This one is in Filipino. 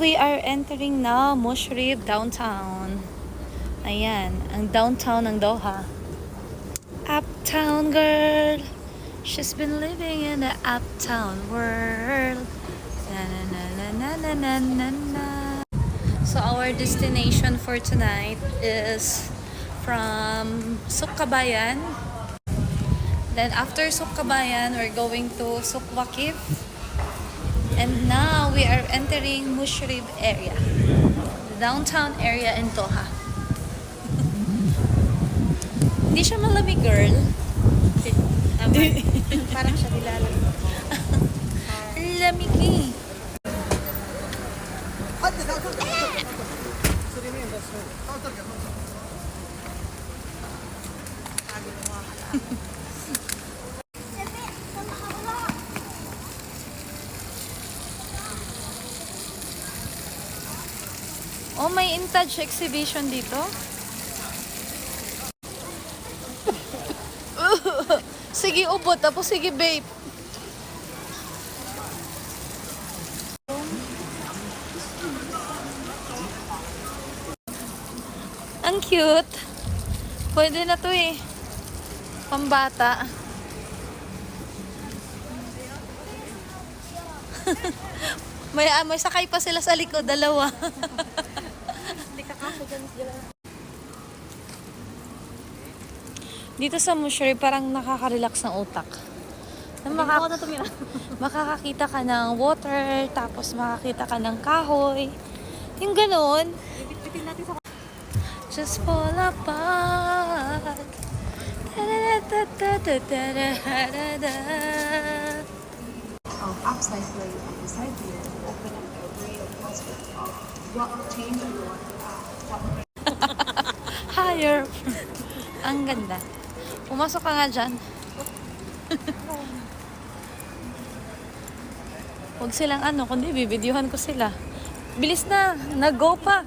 we are entering now Mushrib downtown. Ayan, ang downtown ng Doha. Uptown girl, she's been living in the uptown world. Na na na na na na na na. So our destination for tonight is from Sukkabayan. Then after Sukkabayan, we're going to Suk Waqif. And now we are entering Mushrib area, the downtown area in Doha. Hindi siya malamig, girl. Parang siya nilalamig. Lamig eh. Oh, may Intaj exhibition dito. Sige, ubot. Tapos sige, babe. Ang cute. Pwede na to eh. Pambata. may sakay pa sila sa likod, dalawa. Hindi ka kaso dyan. Dito sa Mushrib, parang nakaka-relax ng utak. Makakakita ka ng water, tapos makakita ka ng kahoy. Yung ganun. Bitin natin sa... Just fall apart. Upside play on the side here to open up the way of hospital. What change you want to Higher. Ang ganda. Pumasok ka nga dyan. Huwag silang kundi bibidyohan ko sila. Bilis na, nag-go pa.